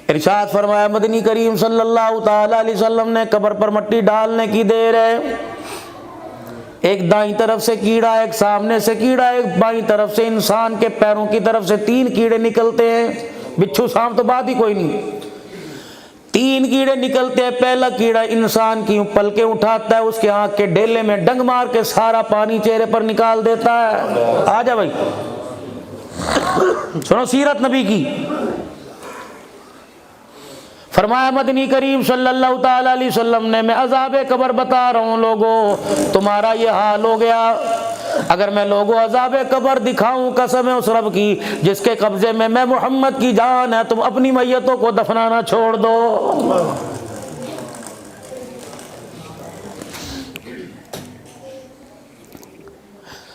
ارشاد فرمایا مدنی کریم صلی اللہ تعالی علیہ وسلم نے قبر پر مٹی ڈالنے کی دیر ہے، ایک دائیں طرف سے کیڑا، ایک سامنے سے کیڑا، ایک بائیں طرف سے، انسان کے پیروں کی طرف سے 3 کیڑے نکلتے ہیں، بچھو سام تو بات ہی کوئی نہیں، 3 کیڑے نکلتے ہیں۔ پہلا کیڑا انسان کی پلکیں اٹھاتا ہے، اس کے آنکھ کے ڈیلے میں ڈنگ مار کے سارا پانی چہرے پر نکال دیتا ہے۔ آ جا بھائی سنو سیرت نبی کی۔ فرمایا مدنی کریم صلی اللہ تعالی علیہ وسلم نے میں عذاب قبر بتا رہا ہوں لوگوں، تمہارا یہ حال ہو گیا۔ اگر میں لوگوں عذاب قبر دکھاؤں، قسم ہے اس رب کی جس کے قبضے میں محمد کی جان ہے، تم اپنی میتوں کو دفنانا چھوڑ دو۔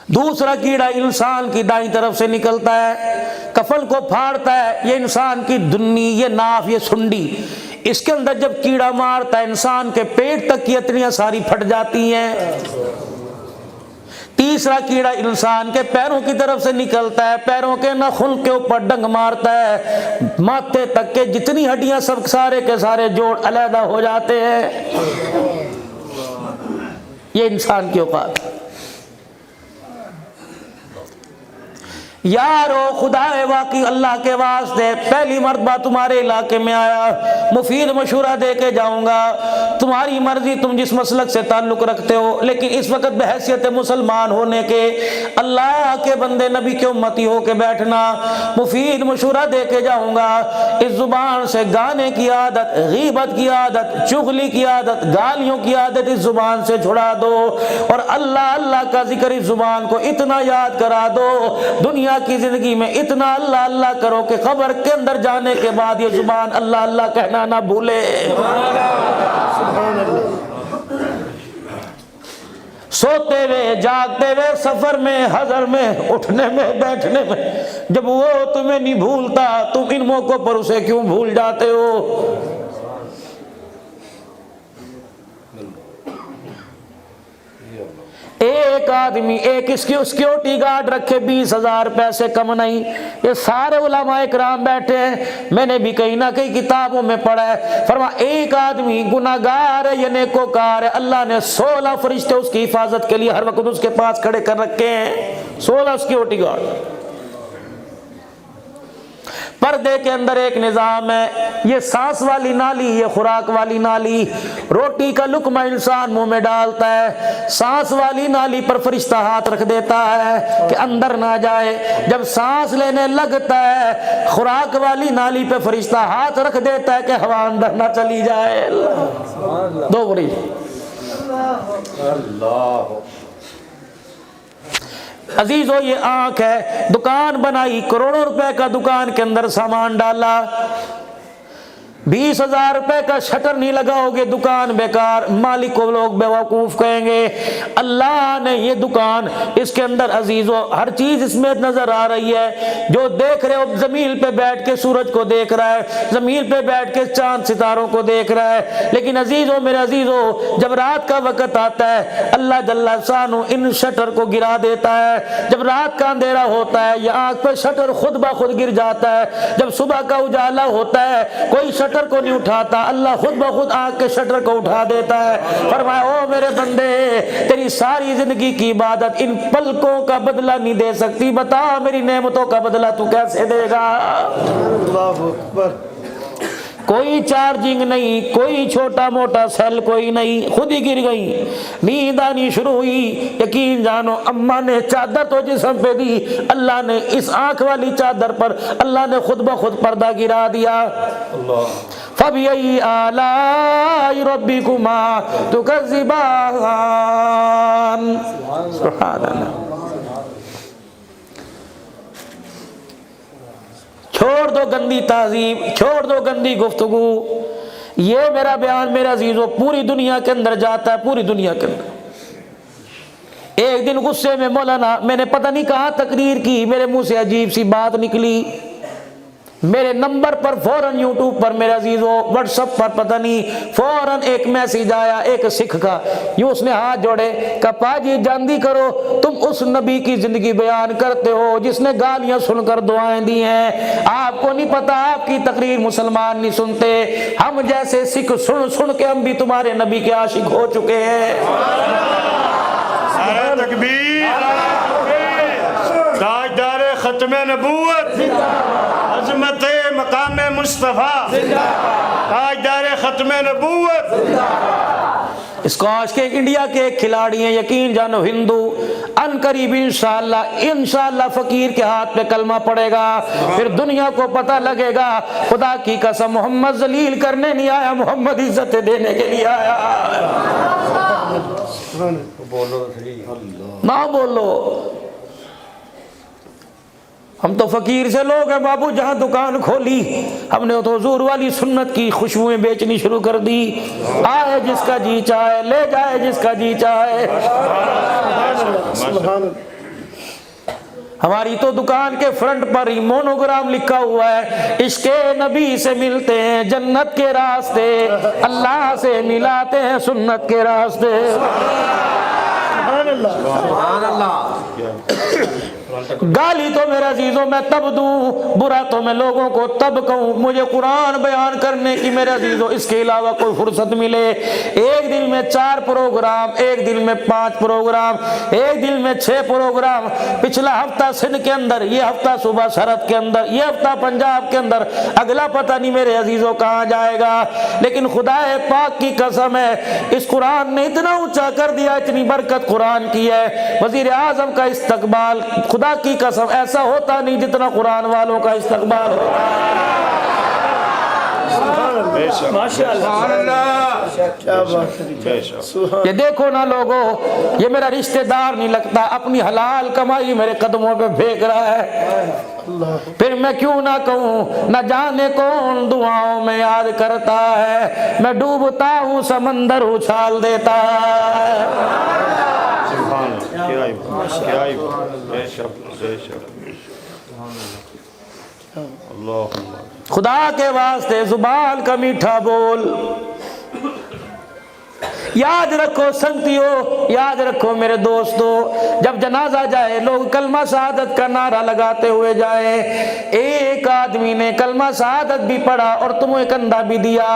دوسرا کیڑا انسان کی دائیں طرف سے نکلتا ہے، کفن کو پھاڑتا ہے، یہ انسان کی دنی، یہ ناف، یہ سنڈی، اس کے اندر جب کیڑا مارتا ہے انسان کے پیٹ تک کی اتنیاں ساری پھٹ جاتی ہیں۔ تیسرا کیڑا انسان کے پیروں کی طرف سے نکلتا ہے، پیروں کے ناخن کے اوپر ڈنگ مارتا ہے، ماتھے تک کے جتنی ہڈیاں سب سارے کے سارے جوڑ علیحدہ ہو جاتے ہیں۔ یہ انسان کی اوقات ہے۔ یارو خدا واقعی اللہ کے واسطے پہلی مرتبہ تمہارے علاقے میں آیا، مفید مشورہ دے کے جاؤں گا، تمہاری مرضی تم جس مسلک سے تعلق رکھتے ہو، لیکن اس وقت بحیثیت مسلمان ہونے کے، اللہ کے بندے نبی کے امتی ہو کے بیٹھنا، مفید مشورہ دے کے جاؤں گا۔ اس زبان سے گانے کی عادت، غیبت کی عادت، چغلی کی عادت، گالیوں کی عادت اس زبان سے چھڑا دو، اور اللہ اللہ کا ذکر اس زبان کو اتنا یاد کرا دو، دنیا کی زندگی میں اتنا اللہ اللہ کرو کہ قبر کے اندر جانے کے بعد یہ زبان اللہ اللہ کہنا نہ بھولے۔ سوتے ہوئے، جاگتے ہوئے، سفر میں، حضر میں، اٹھنے میں، بیٹھنے میں، جب وہ تمہیں نہیں بھولتا تم ان موقعوں پر اسے کیوں بھول جاتے ہو؟ ایک آدمی ایک سیکیورٹی گارڈ رکھے 20,000 پیسے کم نہیں۔ یہ سارے علماء اکرام بیٹھے ہیں، میں نے بھی کہیں نہ کہیں کتابوں میں پڑھا ہے، فرما ایک آدمی گناہگار ہے یا نیکوکار ہے، اللہ نے 16 فرشتے اس کی حفاظت کے لیے ہر وقت اس کے پاس کھڑے کر رکھے ہیں، 16 سیکیورٹی گارڈ۔ پردے کے اندر ایک نظام ہے، یہ سانس والی نالی، یہ خوراک والی نالی، روٹی کا لقمہ انسان منہ میں ڈالتا ہے، سانس والی نالی پر فرشتہ ہاتھ رکھ دیتا ہے کہ اندر نہ جائے، جب سانس لینے لگتا ہے خوراک والی نالی پہ فرشتہ ہاتھ رکھ دیتا ہے کہ ہوا اندر نہ چلی جائے۔ دو بری عزیزو، یہ آنکھ ہے، دکان بنائی، کروڑوں روپے کا دکان کے اندر سامان ڈالا، 20,000 روپے کا شٹر نہیں لگاؤ گے دکان بیکار، مالک کو لوگ بیوقوف کہیں گے۔ اللہ نے یہ دکان، اس کے اندر عزیزو ہر چیز اس میں نظر آ رہی ہے، جو دیکھ رہے ہو زمین پہ بیٹھ کے سورج کو دیکھ رہا ہے، زمین پہ بیٹھ کے چاند ستاروں کو دیکھ رہا ہے، لیکن عزیزو میرے عزیزو جب رات کا وقت آتا ہے اللہ جل شانہ ان شٹر کو گرا دیتا ہے، جب رات کا اندھیرا ہوتا ہے یہ آنکھ پہ شٹر خود بخود گر جاتا ہے، جب صبح کا اجالا ہوتا ہے کوئی شٹر کو نہیں اٹھاتا، اللہ خود بخود آنکھ کے شٹر کو اٹھا دیتا ہے۔ فرمایا او میرے بندے، تیری ساری زندگی کی عبادت ان پلکوں کا بدلہ نہیں دے سکتی، بتا میری نعمتوں کا بدلہ تو کیسے دے گا؟ اللہ اکبر۔ کوئی چارجنگ نہیں، کوئی چھوٹا موٹا سیل کوئی نہیں، خود ہی گر گئی، نیند آنی شروع ہوئی، یقین جانو اماں نے چادر تو جسم پہ دی، اللہ نے اس آنکھ والی چادر پر اللہ نے خود بخود پردہ گرا دیا۔ فَبِأَيِّ آلَاءِ رَبِّكُمَا تُكَذِّبَانِ۔ سبحان اللہ۔ چھوڑ دو گندی تہذیب، چھوڑ دو گندی گفتگو، یہ میرا بیان میرا عزیزو پوری دنیا کے اندر جاتا ہے، پوری دنیا کے اندر۔ ایک دن غصے میں مولانا، میں نے پتہ نہیں کہاں تقریر کی، میرے منہ سے عجیب سی بات نکلی، میرے نمبر پر فوراً یوٹیوب پر میرے عزیزوں، واٹس ایپ پر پتہ نہیں فوراً ایک میسیج آیا ایک سکھ کا، یوں اس نے ہاتھ جوڑے کہا پاجی جاندی کرو تم اس نبی کی زندگی بیان کرتے ہو جس نے گالیاں سن کر دعائیں دی ہیں، آپ کو نہیں پتا آپ کی تقریر مسلمان نہیں سنتے، ہم جیسے سکھ سن سن کے ہم بھی تمہارے نبی کے عاشق ہو چکے ہیں۔ نعرہ تکبیر، تاجدار ختم نبوت، عظمت مقام مصطفیٰ، تاجدار ختم نبوت۔ اس کو آج کے انڈیا کے ایک کھلاڑی ہیں، یقین جانو ہندو، ان قریب انشاءاللہ فقیر کے ہاتھ پہ کلمہ پڑے گا، پھر دنیا کو پتہ لگے گا خدا کی قسم محمد ذلیل کرنے نہیں آیا، محمد عزت دینے کے لیے آیا۔ نہ بولو، ہم تو فقیر سے لوگ ہیں بابو، جہاں دکان کھولی ہم نے تو حضور والی سنت کی خوشبوئیں بیچنی شروع کر دی، آئے جس کا جی چاہے لے جائے جس کا جی چاہے۔ ہماری تو دکان کے فرنٹ پر ہی مونوگرام لکھا ہوا ہے، عشق نبی سے ملتے ہیں جنت کے راستے، اللہ سے ملاتے ہیں سنت کے راستے۔ سبحان اللہ۔ گالی تو میرے عزیزوں میں تب دوں، برا تو میں لوگوں کو تب کہوں، مجھے قرآن بیان کرنے کی میرے عزیزوں اس کے علاوہ کوئی فرصت ملے، ایک دن میں 4 پروگرام، ایک دن میں 5 پروگرام، ایک دن میں 6 پروگرام، پچھلا ہفتہ سندھ کے اندر، یہ ہفتہ صوبہ سرحد کے اندر، یہ ہفتہ پنجاب کے اندر، اگلا پتہ نہیں میرے عزیزوں کہاں جائے گا، لیکن خدا پاک کی قسم ہے اس قرآن نے اتنا اونچا کر دیا، اتنی برکت قرآن کی ہے، وزیر اعظم کا استقبال خدا کی قسم ایسا ہوتا نہیں جتنا قرآن والوں کا استقبال ہوتا ہے۔ یہ دیکھو نا لوگوں، یہ میرا رشتہ دار نہیں لگتا، اپنی حلال کمائی میرے قدموں پہ پھینک رہا ہے، پھر میں کیوں نہ کہوں، نہ جانے کون دعاؤں میں یاد کرتا ہے، میں ڈوبتا ہوں سمندر اچھال دیتا ہے۔ خدا کے واسطے زبان کا میٹھا بول، یاد رکھو سنگتیو، یاد رکھو میرے دوستو، جب جنازہ جائے لوگ کلمہ شہادت کا نعرہ لگاتے ہوئے جائیں، ایک آدمی نے کلمہ شہادت بھی پڑھا اور تمہیں کندھا بھی دیا،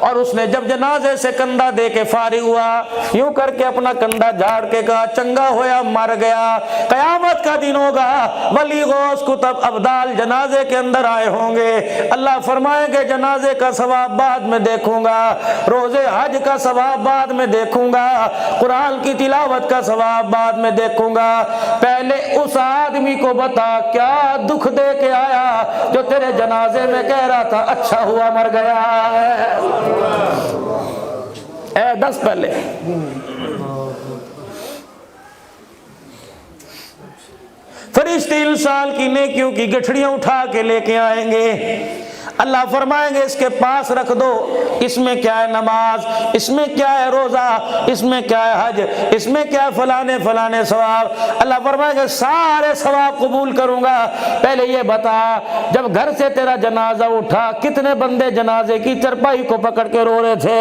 اور اس نے جب جنازے سے کندھا دے کے فارغ ہوا، یوں کر کے اپنا کندھا جھاڑ کے کہا چنگا ہویا مر گیا، قیامت کا دن ہوگا ولی غوث کتب ابدال جنازے کے اندر آئے ہوں گے، اللہ فرمائیں گے جنازے کا ثواب بعد میں دیکھوں گا، روزے حج کا ثواب بعد میں دیکھوں گا، قرآن کی تلاوت کا ثواب بعد میں دیکھوں گا، پہلے اس آدمی کو بتا کیا دکھ دے کے آیا جو تیرے جنازے میں کہہ رہا تھا اچھا ہوا مر گیا ہے، اے 10 پہلے۔ فرشتے انسان کی نیکیوں کی گٹھڑیاں اٹھا کے لے کے آئیں گے، اللہ فرمائیں گے اس کے پاس رکھ دو، اس میں کیا ہے نماز، اس میں کیا ہے روزہ، اس میں کیا ہے حج، اس میں کیا ہے فلانے فلانے ثواب، اللہ فرمائیں گے سارے ثواب قبول کروں گا، پہلے یہ بتا جب گھر سے تیرا جنازہ اٹھا کتنے بندے جنازے کی چرپائی کو پکڑ کے رو رہے تھے،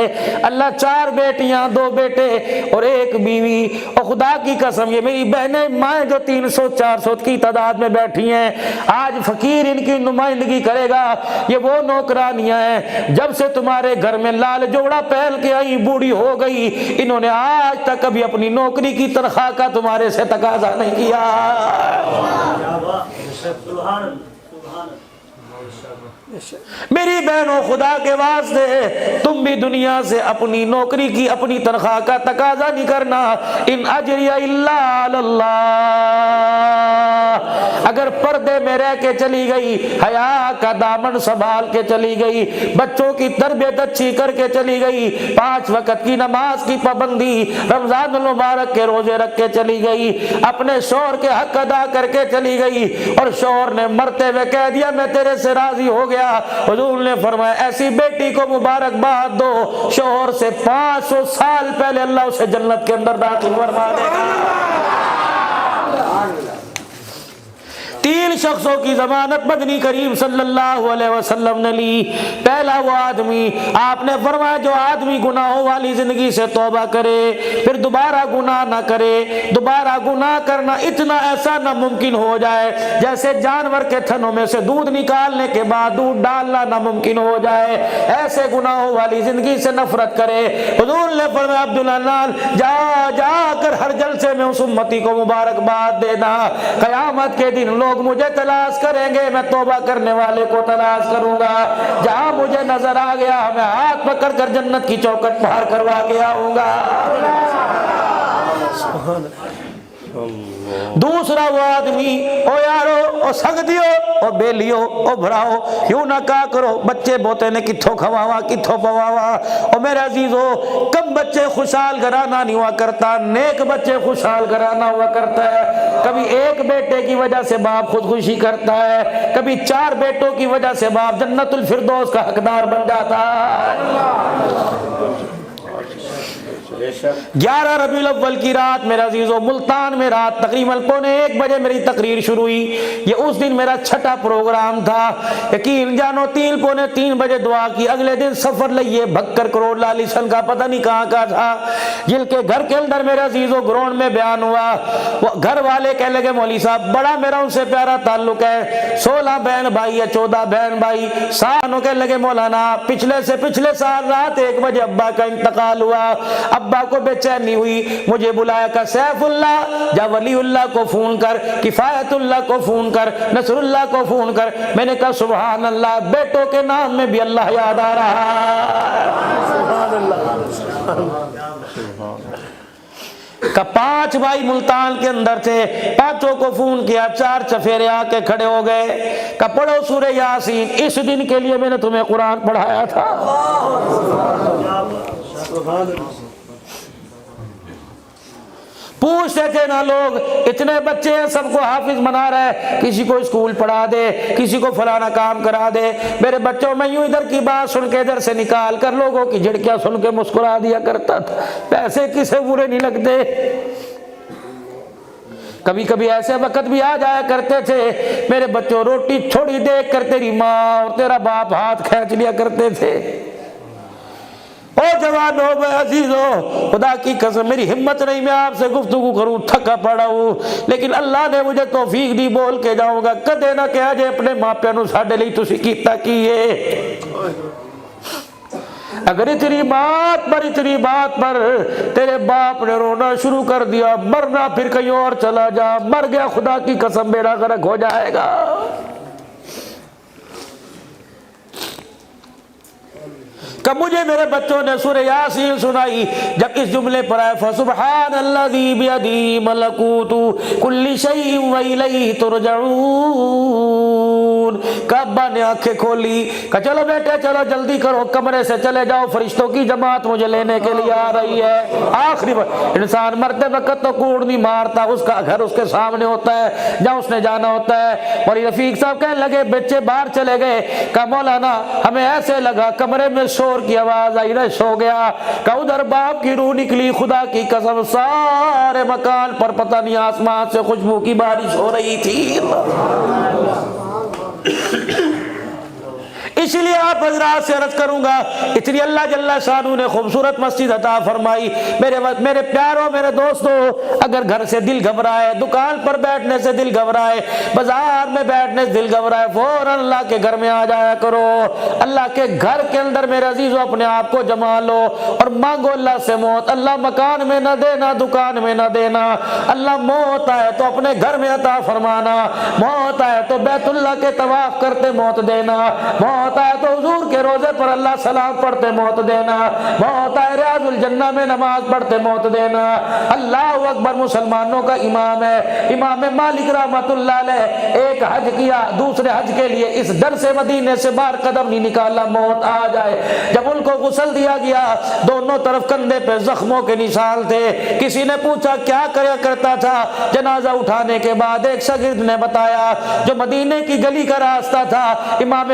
اللہ 4 بیٹیاں 2 بیٹے اور 1 بیوی، اور خدا کی قسم یہ میری بہنیں مائیں جو 300 400 کی تعداد میں بیٹھی ہیں، آج فقیر ان کی نمائندگی کرے گا، یہ وہ نوکرانیاں ہیں جب سے تمہارے گھر میں لال جوڑا پہن کے آئی بوڑھی ہو گئی، انہوں نے آج تک کبھی اپنی نوکری کی تنخواہ کا تمہارے سے تقاضا نہیں کیا۔ میری بہنوں خدا کے واسطے تم بھی دنیا سے اپنی نوکری کی اپنی تنخواہ کا تقاضا نہیں کرنا، ان اجری الا علی اللہ، اگر پردے میں رہ کے چلی گئی، حیا کا دامن سنبھال کے چلی گئی، بچوں کی تربیت اچھی کر کے چلی گئی، 5 وقت کی نماز کی پابندی، رمضان المبارک کے روزے رکھ کے چلی گئی، اپنے شوہر کے حق ادا کر کے چلی گئی، اور شوہر نے مرتے ہوئے کہہ دیا میں تیرے سے راضی ہو گیا، حضور نے فرمایا ایسی بیٹی کو مبارکباد دو، شوہر سے 500 سال پہلے اللہ اسے جنت کے اندر داخل فرما دے گا۔ 3 شخصوں کی ضمانت مدنی کریم صلی اللہ علیہ وسلم نے لی۔ پہلا وہ آدمی، آپ نے فرمایا جو آدمی گناہوں والی زندگی سے توبہ کرے پھر دوبارہ گناہ نہ کرے۔ دوبارہ گناہ کرنا اتنا ایسا ناممکن ہو جائے جیسے جانور کے تھنوں میں سے دودھ نکالنے کے بعد دودھ ڈالنا ناممکن ہو جائے، ایسے گناہوں والی زندگی سے نفرت کرے۔ حضور نے فرمایا عبداللہ جا کر ہر جلسے میں اس امتی کو مبارکباد دینا، قیامت کے دن لوگ مجھے تلاش کریں گے، میں توبہ کرنے والے کو تلاش کروں گا، جہاں مجھے نظر آ گیا میں ہاتھ پکڑ کر جنت کی چوکھٹ پار کروا کے آؤں گا۔ دوسرا وہ آدمی، او یارو او سگدیو او بیلیو او بھراؤ یوں نہ کہا کرو بچے بوتے نے کتھوں کھواوا کتھوں پواوا۔ او میرے عزیزو، کم بچے خوشحال گھرانہ نہیں ہوا کرتا، نیک بچے خوشحال گھرانہ ہوا کرتا ہے۔ کبھی ایک بیٹے کی وجہ سے باپ خودکشی کرتا ہے، کبھی 4 بیٹوں کی وجہ سے باپ جنت الفردوس کا حقدار بن جاتا ہے۔ 11 ربیع الاول کی رات میرے عزیزو، ملتان میں رات تقریباً 1:15 بجے میری تقریر شروع ہوئی۔ یہ اس دن میرا 6ٹھا پروگرام تھا۔ یقین جانو 3 پونے 3 بجے دعا کی، اگلے دن سفر لئیے بھکر کروڑ لالی سن کا پتہ نہیں کہاں کا تھا، جن کے گھر کے اندر میرے عزیزو گراؤنڈ میں بیان ہوا۔ وہ گھر والے کہنے لگے مولوی صاحب بڑا میرا ان سے پیارا تعلق ہے، 16 بہن بھائی یا 14 بہن بھائی، سانوں کہنے لگے مولانا پچھلے سے پچھلے سال رات 1 بجے ابا کا انتقال ہوا، ابا کو بے چینی ہوئی، مجھے بلایا کہ سیف اللہ جا ولی اللہ کو فون کر، کفایت اللہ کو فون کر، نصر اللہ کو فون کر۔ میں نے کہا سبحان اللہ، بیٹوں کے نام میں بھی اللہ یاد آ رہا کہ 5 بھائی ملتان کے اندر تھے، 5 کو فون کیا، 4 چفیرے آ کے کھڑے ہو گئے کہ پڑھو سورہ یاسین، اس دن کے لیے میں نے تمہیں قرآن پڑھایا تھا۔ پوچھتے تھے نا لوگ، اتنے بچے ہیں سب کو حافظ بنا رہا ہے، کسی کو اسکول پڑھا دے، کسی کو فلانا کام کرا دے۔ میرے بچوں میں یوں ادھر کی بات سن کے ادھر سے نکال کر لوگوں کی جھڑکیاں سن کے مسکرا دیا کرتا تھا، پیسے کسے برے نہیں لگتے۔ کبھی کبھی ایسے وقت بھی آ جایا کرتے تھے میرے بچوں روٹی تھوڑی دیکھ کر تیری ماں اور تیرا باپ ہاتھ کھینچ لیا کرتے تھے۔ او جوانو میں عزیزو، خدا کی قسم میری ہمت نہیں میں آپ سے گفتگو کروں، تھکا پڑا ہوں، لیکن اللہ نے مجھے توفیق دی، بول کے جاؤں گا کدے نہ کہا جے اپنے ماپیاں نو ساڈے لئی تسی کیتا کیے۔ اگر اتنی بات پر تیرے باپ نے رونا شروع کر دیا، مرنا پھر کہیں اور چلا جا، مر گیا خدا کی قسم بیڑا غرق ہو جائے گا۔ کہ مجھے میرے بچوں نے سورہ یاسین سنائی، جب اس جملے پر آئے فسبحان الذی بیدہ ملکوت کل شیء والیہ ترجعون۔ ابا نے آنکھیں کھولی کہ چلو بیٹے چلو جلدی کرو، کمرے سے چلے جاؤ، فرشتوں کی جماعت مجھے لینے کے لیے آ رہی ہے۔ آخری انسان مرتے وقت تو کوڑ نہیں مارتا، اس کا گھر اس کے سامنے ہوتا ہے جہاں اس نے جانا ہوتا ہے۔ اور رفیق صاحب کہنے لگے بچے باہر چلے گئے، کہ مولانا ہمیں ایسے لگا کمرے میں شور کی آواز آئی، رش ہو گیا، کہ ادھر باپ کی روح نکلی، خدا کی قسم سارے مکان پر پتہ نہیں آسمان سے خوشبو کی بارش ہو رہی تھی۔ اس لیے آپ حضرات سے عرض کروں گا، اتنی اللہ جل شانہ نے خوبصورت مسجد عطا فرمائی۔ میرے پیاروں میرے دوستوں، اگر گھر سے دل گھبرائے، دکان پر بیٹھنے سے دل گھبرائے، بازار میں بیٹھنے سے دل گھبرائے، فوراً اللہ کے گھر میں آ جایا کرو۔ اللہ کے گھر کے اندر میرے عزیزوں اپنے آپ کو جما لو اور مانگو اللہ سے موت۔ اللہ مکان میں نہ دینا، دکان میں نہ دینا، اللہ موت آئے تو اپنے گھر میں عطا فرمانا، موت آئے تو بیت اللہ کے طواف کرتے موت دینا، موت آئے تو حضور کے روزے پر اللہ سلام پڑھتے موت دینا، موت آئے ریاض الجنہ میں نماز پڑھتے موت دینا۔ اللہ اکبر مسلمانوں کا امام ہے، امام مالک رحمت اللہ علیہ، ایک حج کیا، دوسرے حج کے لیے اس در سے مدینے سے باہر قدم نہیں نکالا، موت آ جائے۔ جب ان کو غسل دیا گیا، دونوں طرف کندھے پہ زخموں کے نشان تھے۔ کسی نے پوچھا کیا کریا کرتا تھا؟ جنازہ اٹھانے کے بعد ایک شاگرد نے بتایا جو مدینے کی گلی کا راستہ تھا، امام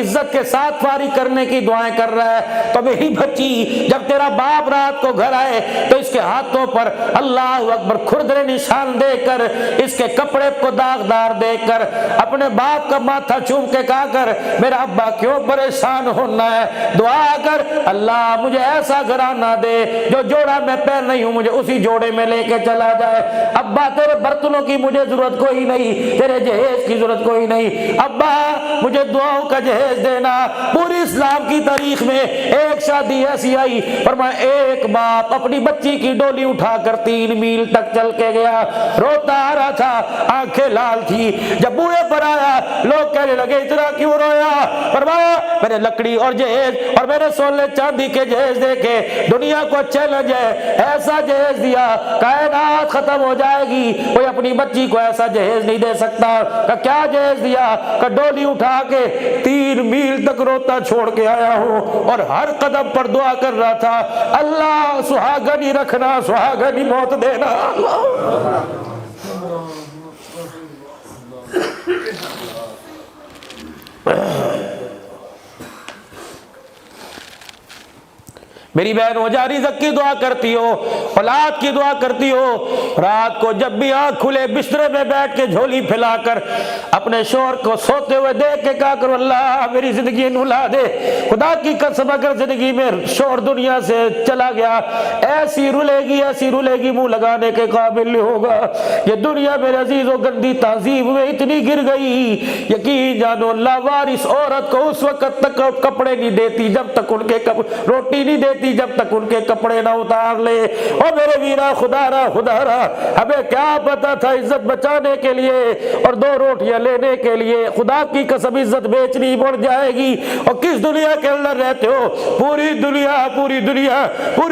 عزت کے ساتھ فارغ کرنے کی دعائیں کر رہا ہے، تو میری بچی جب تیرا باپ رات کو گھر آئے تو اس کے ہاتھوں پر اللہ اکبر کھردرے نشان دے کر، اس کے کپڑے کو داغدار دیکھ کر اپنے باپ کا ماتھا چوم کے کہا کر میرا ابا کیوں پریشان ہونا ہے، دعا کر اللہ مجھے ایسا گھرانہ دے جو جوڑا میں پہن نہیں ہوں مجھے اسی جوڑے میں لے کے چلا جائے، ابا تیرے برتنوں کی مجھے ضرورت کوئی نہیں، تیرے جہیز کی ضرورت کوئی نہیں، ابا مجھے دعاؤں کا جہیز دینا۔ پوری اسلام کی تاریخ میں ایک شادی ایسی آئی، فرمایا ایک باپ اپنی بچی کی ڈولی اٹھا کر 3 میل تک چل کے گیا، روتا آ رہا تھا، آنکھیں لال تھی، جب بوئے پر آیا لوگ کہنے لگے اتنا کیوں رویا، فرمایا میں نے لکڑی اور جہیز اور میں نے سونے چاندی کے جہیز دے کے دنیا کو چیلنج ہے، ایسا جہیز دیا کائنات ختم ہو جائے گی، کوئی اپنی بچی کو ایسا جہیز نہیں دے سکتا، کہ کیا جہیز دیا، کہ ڈولی اٹھا کے 3 میل تک روتا چھوڑ کے آیا ہوں، اور ہر قدم پر دعا کر رہا تھا اللہ سہاگنی رکھنا، سہاگنی موت دینا۔ میری بہن ہو جا رزق کی دعا کرتی ہو، اولاد کی دعا کرتی ہو، رات کو جب بھی آنکھ کھلے بسترے میں بیٹھ کے جھولی پھیلا کر اپنے شوہر کو سوتے ہوئے دیکھ کے کہا کرو اللہ میری زندگی نلا دے، خدا کی قسم اگر زندگی میں شوہر دنیا سے چلا گیا ایسی رولے گی منہ لگانے کے قابل نہیں ہوگا، یہ دنیا میرے عزیزوں گندی تہذیب میں اتنی گر گئی، یقین جانو لاوارث عورت کو اس وقت تک کپڑے نہیں دیتی جب تک ان کے روٹی نہیں دیتی جب تک ان کے کپڑے نہ اتار لے۔ او میرے ویرا خدا را ہمیں کیا پتا تھا عزت بچانے کے لیے اور 2 روٹیاں لینے کے لیے خدا کی قسم عزت بیچنی پڑ جائے گی، اور کس دنیا کے اندر رہتے ہو، پوری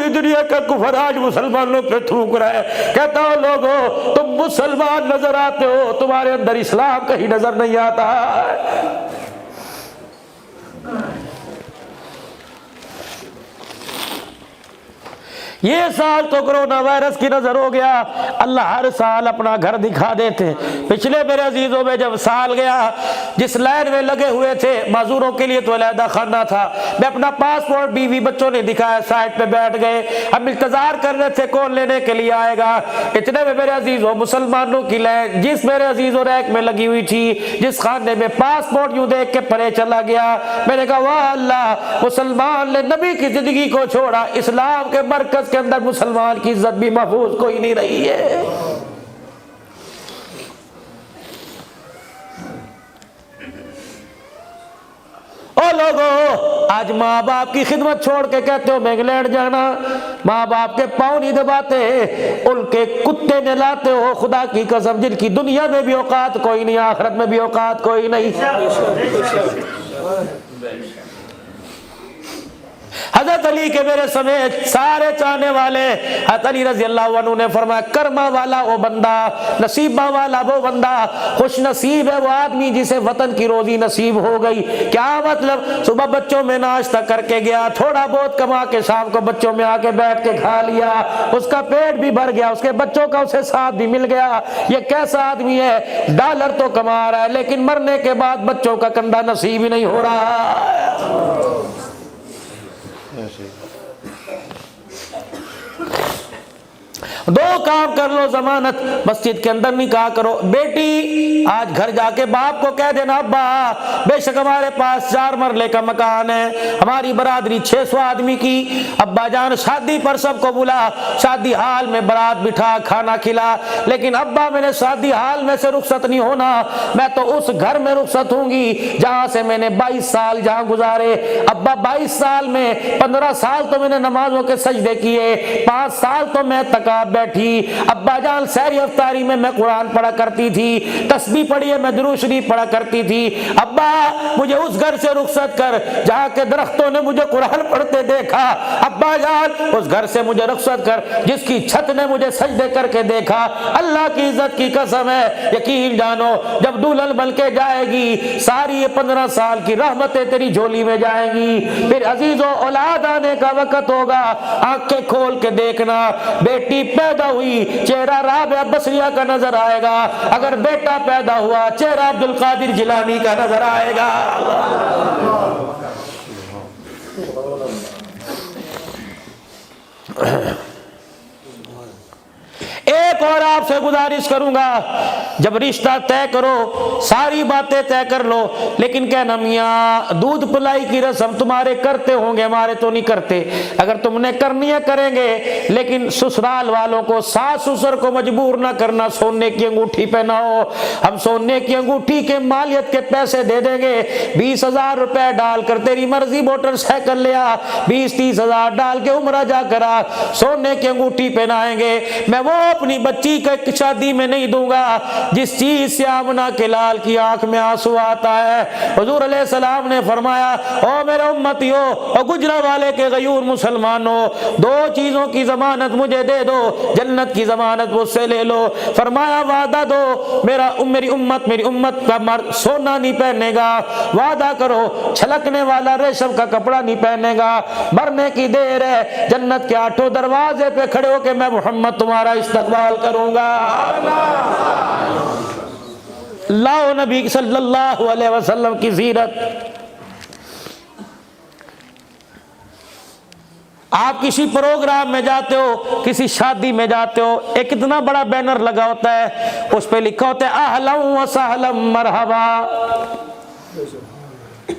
دنیا کا کفر آج مسلمانوں پہ تھوک رہا ہے، کہتا ہو لوگوں تم مسلمان نظر آتے ہو تمہارے اندر اسلام کہیں نظر نہیں آتا۔ یہ سال تو کرونا وائرس کی نظر ہو گیا، اللہ ہر سال اپنا گھر دکھا دیتے، پچھلے میرے عزیزوں میں جب سال گیا جس لائن میں لگے ہوئے تھے معذوروں کے لیے تو علیحدہ خانہ تھا، میں اپنا پاسپورٹ بیوی بچوں نے دکھایا سائٹ پہ بیٹھ گئے، ہم انتظار کر رہے تھے کون لینے کے لیے آئے گا، اتنے میں میرے عزیزوں مسلمانوں کی لائن جس میرے عزیزوں ریک میں لگی ہوئی تھی، جس خانے میں پاسپورٹ یوں دیکھ کے پرے چلا گیا، میں نے کہا واہ اللہ مسلمان نے نبی کی زندگی کو چھوڑا، اسلام کے مرکز کے اندر مسلمان کی عزت بھی محفوظ کوئی نہیں رہی ہے۔ او لوگوں آج ماں باپ کی خدمت چھوڑ کے کہتے ہو میں انگلینڈ جانا، ماں باپ کے پاؤں نہیں دباتے، ان کے کتے نہلاتے ہو، خدا کی قسم جن کی دنیا میں بھی اوقات کوئی نہیں آخرت میں بھی اوقات کوئی نہیں۔ حضرت علی کے میرے سمیت سارے چاہنے والے حضرت علی رضی اللہ عنہ نے فرمایا کرما والا وہ بندہ، نصیبہ والا وہ بندہ، خوش نصیب ہے وہ آدمی جسے وطن کی روزی نصیب ہو گئی۔ کیا مطلب؟ صبح بچوں میں ناشتہ کر کے گیا، تھوڑا بہت کما کے شام کو بچوں میں آ کے بیٹھ کے کھا لیا، اس کا پیٹ بھی بھر گیا، اس کے بچوں کا اسے ساتھ بھی مل گیا۔ یہ کیسا آدمی ہے؟ ڈالر تو کما رہا ہے لیکن مرنے کے بعد بچوں کا کندھا نصیب ہی نہیں ہو رہا۔ دو کام کر لو ضمانت، مسجد کے اندر نکاح کرو، بیٹی آج گھر جا کے باپ کو کہہ دینا ابا بے شک ہمارے پاس 4 مرلے کا مکان ہے، ہماری برادری 600 آدمی کی، ابا جان شادی پر سب کو بلا، شادی حال میں برات بٹھا کھانا کھلا، لیکن ابا میں نے شادی حال میں سے رخصت نہیں ہونا، میں تو اس گھر میں رخصت ہوں گی جہاں سے میں نے 22 سال جہاں گزارے، ابا 22 سال میں 15 سال تو میں نے نمازوں کے سجدے کیے، 5 سال تو میں تکاب بیٹھی، ابا جان سحری افطاری میں قرآن پڑھا کرتی تھی، تسبیح پڑھیے میں درود شریف پڑھا کرتی تھی، ابا مجھے اس گھر سے رخصت کر جہاں کے درختوں نے مجھے قرآن پڑھتے دیکھا، ابا جان اس گھر سے مجھے رخصت کر جس کی چھت نے مجھے سجدے کر کے دیکھا، اللہ کی عزت کی قسم ہے یقین جانو جب دلہن بن کے جائے گی ساری یہ 15 سال کی رحمتیں تیری جھولی میں جائیں گی، پھر عزیزو اولاد آنے کا وقت ہوگا، آنکھیں کھول کے دیکھنا بیٹی پیدا ہوئی چہرہ رابعہ بصریہ کا نظر آئے گا، اگر بیٹا پیدا ہوا چہرہ عبد القادر جیلانی کا نظر آئے گا۔ ایک اور آپ سے گزارش کروں گا، جب رشتہ طے کرو ساری باتیں طے کر لو، لیکن کہنا میاں دودھ پلائی کی رسم تمہارے کرتے ہوں گے، ہمارے تو نہیں کرتے، اگر تم نے کرنی ہے کریں گے، لیکن سسرال والوں کو ساس سسر کو مجبور نہ کرنا سونے کی انگوٹھی پہناؤ، ہم سونے کی انگوٹھی کے مالیت کے پیسے دے دیں گے، 20,000 روپے ڈال کر تیری مرضی موٹر سائیکل لیا، 20-30,000 ڈال کے عمرہ جا کرا، سونے کی انگوٹھی پہنائیں گے۔ میں وہ اپنی بچی کا شادی میں نہیں دوں گا جس چیز سے آمنہ کے لال کی آنکھ میں آنسو آتا ہے۔ حضور علیہ السلام نے فرمایا او میرے امتیو او گجرانوالے کے غیور مسلمانوں، 2 چیزوں کی ضمانت مجھے دے دو، جنت کی ضمانت مجھ سے لے لو۔ فرمایا وعدہ دو میری امت کا مرد سونا نہیں پہنے گا، وعدہ کرو چھلکنے والا ریشم کا کپڑا نہیں پہنے گا، مرنے کی دیر ہے جنت کے 8 دروازے پہ کھڑے ہو کے میں محمد تمہارا استقبال کروں گا۔ لاؤ نبی صلی اللہ علیہ وسلم کی سیرت۔ آپ کسی پروگرام میں جاتے ہو، کسی شادی میں جاتے ہو، ایک اتنا بڑا بینر لگا ہوتا ہے، اس پہ لکھا ہوتا ہے اہلا و سہلا مرحبا۔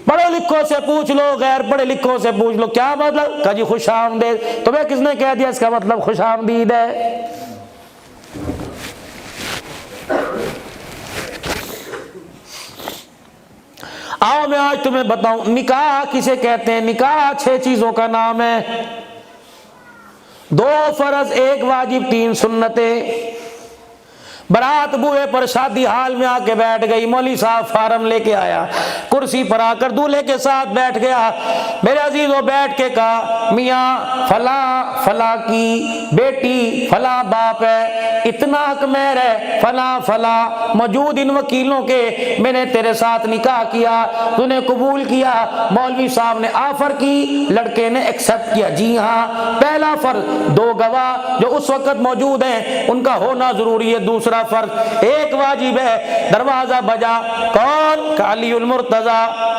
پڑھے لکھوں سے پوچھ لو، غیر پڑھے لکھوں سے پوچھ لو کیا مطلب، کہا جی خوش آمدید۔ تمہیں کس نے کہہ دیا اس کا مطلب خوش آمدید ہے؟ آؤ میں آج تمہیں بتاؤں نکاح کسے کہتے ہیں۔ نکاح 6 چیزوں کا نام ہے، 2 فرض 1 واجب 3 سنتیں۔ برات بوئے پر شادی حال میں آ کے بیٹھ گئی، مولوی صاحب فارم لے کے آیا، کرسی پر آ کر دولہے کے ساتھ بیٹھ گیا۔ میرے عزیزوں بیٹھ کے کہا میاں فلاں فلاں کی بیٹی فلاں باپ ہے، اتنا حق مہر ہے فلاں فلاں، موجود ان وکیلوں کے میں نے تیرے ساتھ نکاح کیا، تو نے قبول کیا۔ مولوی صاحب نے آفر کی، لڑکے نے ایکسپٹ کیا، جی ہاں۔ پہلا فرض 2 گواہ جو اس وقت موجود ہیں ان کا ہونا ضروری ہے۔ دوسرا فرض 1 واجب ہے، دروازہ بجا، کون؟ علی المرتضی،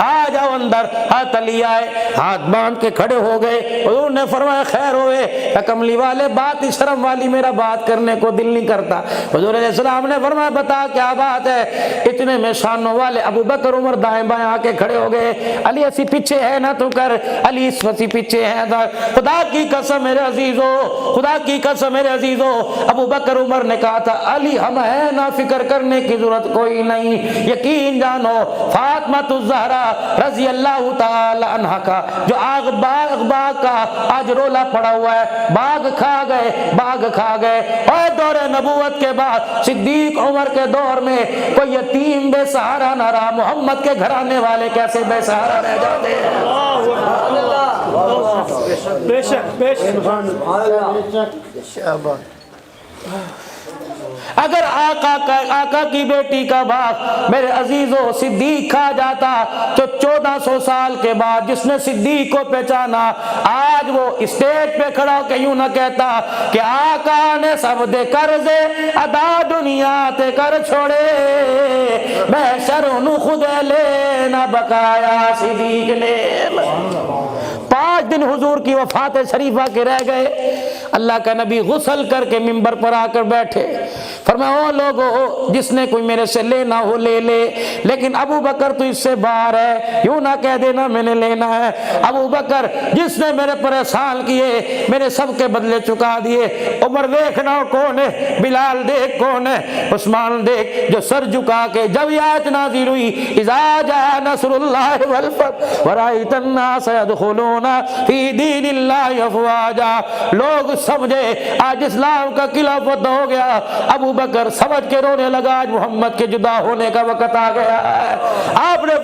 آ جاؤ اندر۔ حضرت علی آئے، ہاتھ باندھ کے کھڑے ہو گئے۔ حضور نے فرمایا خیر ہوئے، کہ کملی والے بات شرم والی، میرا بات کرنے کو دل نہیں کرتا۔ حضور علیہ السلام نے فرمایا بتا کیا بات ہے؟ اتنے میں شانوں والے ابو بکر عمر دائیں بائیں آ کے کھڑے ہو گئے۔ علی اسی پیچھے ہے نہ تو کر، علی اسی پیچھے ہے نہ۔ خدا کی قسم میرے عزیزو، خدا کی قسم میرے عزیزو، ابو بکر عمر نے کہا تھا علی ہم ہے نا، فکر کرنے کی ضرورت کوئی نہیں، یقین جانو فاطمہ الزہرا رضی اللہ تعالی عنہ کا جو باغ کا آج رولا پڑا ہوا ہے، باغ کھا گئے۔ اور دور نبوت کے بعد صدیق عمر کے دور میں کوئی یتیم بے سہارا نہ رہا، محمد کے گھرانے والے کیسے بے سہارا رہ جاتے ہیں؟ بے شک اگر آقا کی بیٹی کا باپ میرے عزیزو صدیق کھا جاتا تو 1400 سال کے بعد جس نے صدیق کو پہچانا آج وہ اسٹیج پہ کھڑا ہو کے یوں نہ کہتا کہ آقا نے سب دے قرضے ادا دنیا تے کر چھوڑے، محشر انہوں خود لینا بقایا صدیق نے۔ 5 دن حضور کی وفات شریفہ کے رہ گئے، اللہ کا نبی غسل کر کے منبر پر آ کر بیٹھے، فرمایا او لوگو جس نے کوئی میرے سے لینا ہو لے لے، لیکن ابو بکر تو اس سے باہر ہے، یوں نہ کہہ دینا میں نے لینا ہے۔ ابو بکر جس نے میرے پر احسان کیے، میرے سب کے بدلے چکا دیے، عمر دیکھنا کون ہے، بلال دیکھ کون ہے، عثمان دیکھ جو سر جھکا کے جب یہ آیت نازل ہوئی اذا جاء نصر اللہ والفتح ورأیت الناس يدخلون فی دین اللہ افواجا، لوگ سمجھے آج اسلام کا قلعہ فتح ہو گیا۔ ابو بکر سمجھ کے رونے لگا آج محمد کے جدا ہونے کا وقت آ گیا ہے۔ آپ نے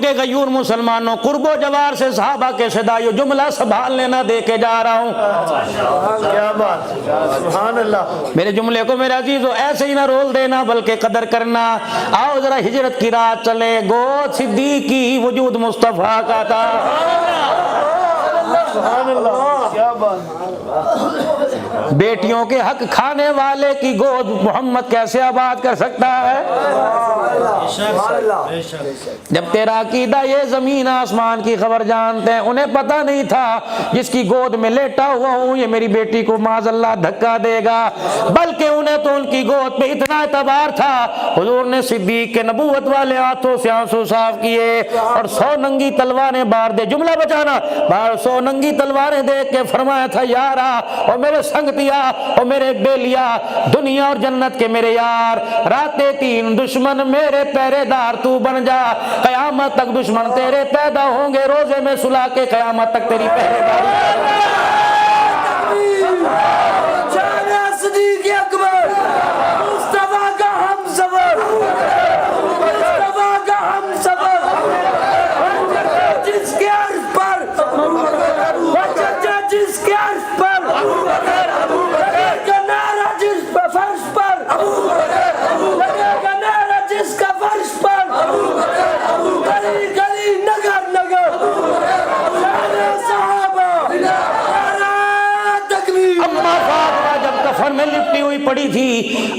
کے غیور مسلمانوں، قرب و جوار سے صحابہ کے صدایوں، جملہ سنبھال لینا دے کے جا رہا ہوں۔ کیا بات، سبحان اللہ۔ میرے جملے کو میرے عزیزو ایسے ہی نہ رول دینا بلکہ قدر کرنا۔ آؤ ذرا ہجرت کی رات چلے، گود صدیق کی وجود مصطفیٰ کا تھا۔ سبحان اللہ، کیا بات۔ بیٹیوں کے حق کھانے والے کی گود محمد کیسے آباد کر سکتا ہے؟ جب تیرا عقیدہ یہ زمین آسمان کی خبر جانتے ہیں، انہیں پتہ نہیں تھا جس کی گود میں لیٹا ہوا ہوں یہ میری بیٹی کو معاذ اللہ دھکا دے گا، بلکہ انہیں تو ان کی گود پہ اتنا اعتبار تھا، حضور نے صدیق کے نبوت والے ہاتھوں سے آنسو صاف کیے اور 100 ننگی تلواریں بار دے، جملہ بچانا، 100 ننگی تلواریں دیکھ کے فرمایا تھا یارا اور میرے سنگ دیا اور میرے بیلیا، دنیا اور جنت کے میرے یار، راتیں 3 دشمن میرے پہرے دار تو بن جا، قیامت تک دشمن تیرے پیدا ہوں گے، روزے میں سلا کے قیامت تک تیری پہرے داری۔ صدیق اکبر، مصطفیٰ کا ہم سفر، مصطفیٰ کا ہم سفر، جس کے عرض پر، جس کے عرض پر، کا نعرہ جس پر فرش پر، کا نعرہ جس کا فرش پر، گلی گلی نگر نگر، صحابہ، تکبیر۔ اماں فاطمہ جب کفن میں لپٹی ہوئی پڑی تھی،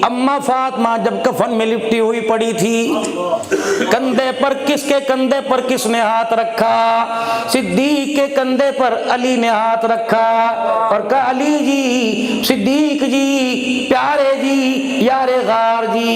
اماں فاطمہ جب کفن میں لپٹی ہوئی پڑی تھی، کندھے پر کس کے کندھے پر کس نے ہاتھ رکھا؟ صدیق کے کندھے پر علی نے ہاتھ رکھا اور کہا علی جی، صدیق جی، پیارے جی، یار غار جی،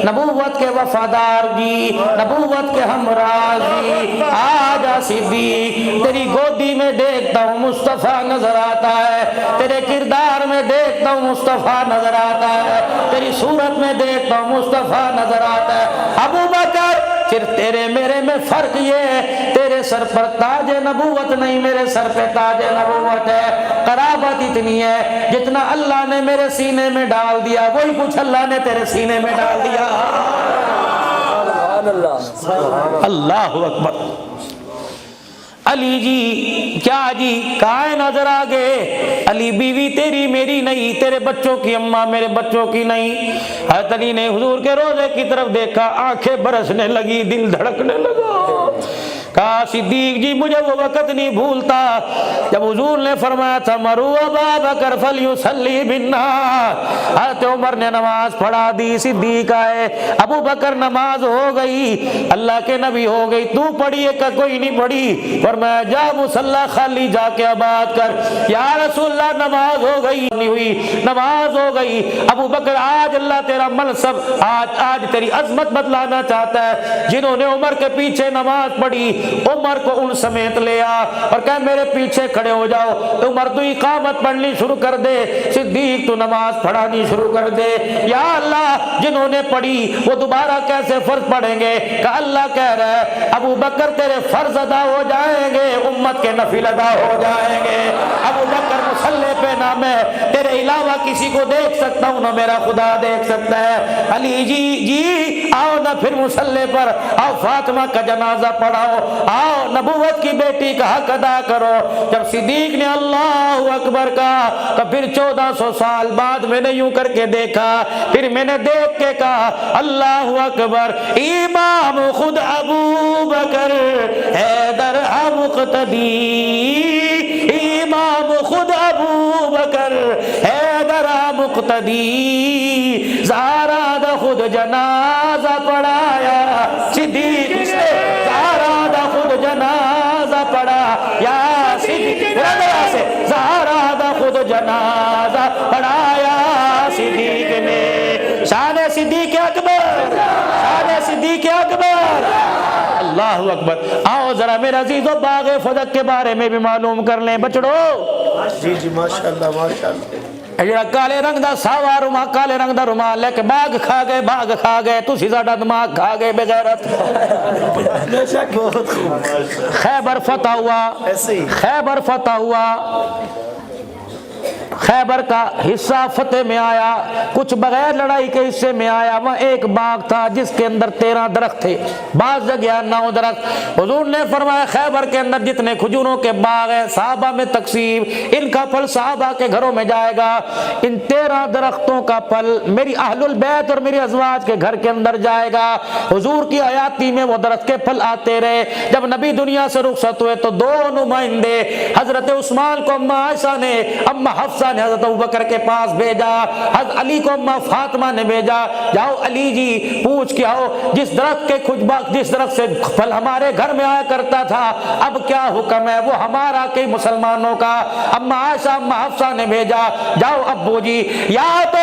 نبوت کے وفادار جی، نبوت کے ہمراہ جی، آجا صدیق، تیری گودی میں دیکھتا ہوں مصطفیٰ نظر آتا ہے، تیرے کردار میں دیکھتا ہوں مصطفیٰ نظر آتا ہے، تیری صورت میں دیکھتا ہوں مصطفیٰ نظر آتا ہے۔ ابو بکر، صرف تیرے میرے میں فرق یہ ہے، تیرے سر پر تاج نبوت نہیں، میرے سر پہ تاج نبوت ہے، قرابت اتنی ہے جتنا اللہ نے میرے سینے میں ڈال دیا وہی کچھ اللہ نے تیرے سینے میں ڈال دیا۔ اللہ اکبر۔ علی جی، کیا جی، کہاں نظر آگے؟ علی بیوی تیری میری نہیں، تیرے بچوں کی اماں میرے بچوں کی نہیں۔ حضرت علی نے حضور کے روزے کی طرف دیکھا، آنکھیں برسنے لگی، دل دھڑکنے لگا، کہا صدیق جی مجھے وہ وقت نہیں بھولتا جب حضور نے فرمایا تھا مرو ابا بکر فلیصلی بالناس۔ حضرت عمر نے نماز پڑھا دی، صدیق آئے، ابو بکر نماز ہو گئی، اللہ کے نبی ہو گئی، تو پڑھی ہے کہ کوئی نہیں پڑھی؟ فرمایا جا مصلی خالی جا کے آباد کر۔ یا رسول اللہ نماز ہو گئی، نہیں ہوئی، نماز ہو گئی۔ ابو بکر آج اللہ تیرا منصب، آج تیری عظمت بتلانا چاہتا ہے، جنہوں نے عمر کے پیچھے نماز پڑھی عمر کو ان سمیت لے آ اور کہا میرے پیچھے کھڑے ہو جاؤ، عمر تو اقامت پڑھنی شروع کر دے، صدیق تو نماز پڑھانی شروع کر دے۔ یا اللہ جنہوں نے پڑھی وہ دوبارہ کیسے فرض پڑھیں گے؟ کہ اللہ کہہ رہا ہے ابو بکر تیرے فرض ادا ہو جائیں گے، امت کے نفل ادا ہو جائیں گے۔ ابو بکر مصلی پہ نام ہے، تیرے علاوہ کسی کو دیکھ سکتا ہوں نہ میرا خدا دیکھ سکتا ہے۔ علی جی آؤ نہ پھر مصلی پر آؤ، فاطمہ کا جنازہ پڑھاؤ، آؤ نبوت کی بیٹی کا حق ادا کرو۔ جب صدیق نے اللہ اکبر کہا تو پھر 1400 سال بعد میں نے یوں کر کے دیکھا، پھر میں نے دیکھ کے کہا اللہ اکبر، امام خود ابو بکر حیدر مقتدی، امام خود ابو بکر حیدر مقتدی، زہرا دا خود جنازہ پڑھایا، صدیق نے زہرا دا خود جنازہ پڑھا، یا صدیق زہرا دا خود جنازہ پڑھایا صدیق نے۔ شان صدیق اکبر، شان صدیق اکبر، اللہ اکبر۔ آؤ ذرا میرے عزیزو باغ فدق کے بارے میں بھی معلوم کر لیں بچڑو۔ جی جی ماشاءاللہ ماشاءاللہ۔ کالے رنگ دا ساوا رومال، کالے رنگ دا رومال لے کے باغ کھا گئے، تسی ساڈا دماغ کھا گئے بغیرت۔ خیبر فتح ہوا، خیبر فتح ہوا، خیبر کا حصہ فتح میں آیا، کچھ بغیر لڑائی کے حصے میں آیا۔ وہاں ایک باغ تھا جس کے اندر 13 درخت تھے، بعض جگہ 9 درخت۔ حضور نے فرمایا خیبر کے اندر جتنے کھجوروں کے باغ ہیں صحابہ میں تقسیم، ان کا پھل صحابہ کے گھروں میں جائے گا۔ ان 13 درختوں کا پھل میری اہل البیت اور میری ازواج کے گھر کے اندر جائے گا۔ حضور کی حیاتی میں وہ درخت کے پھل آتے رہے۔ جب نبی دنیا سے رخصت ہوئے تو 2 نمائندے، حضرت عثمان کو اماں عائشہ نے، اماں حفصہ نے حضرت ابوبکر کے پاس بھیجا، حضرت علی کو اماں فاطمہ نے بھیجا، جاؤ علی جی پوچھ کے آؤ جس درخت کے جس درخت سے پھل ہمارے گھر میں آیا کرتا تھا اب کیا حکم ہے، وہ ہمارا کہ مسلمانوں کا۔ اماں عائشہ اماں حفصہ نے بھیجا، جاؤ ابو جی یا تو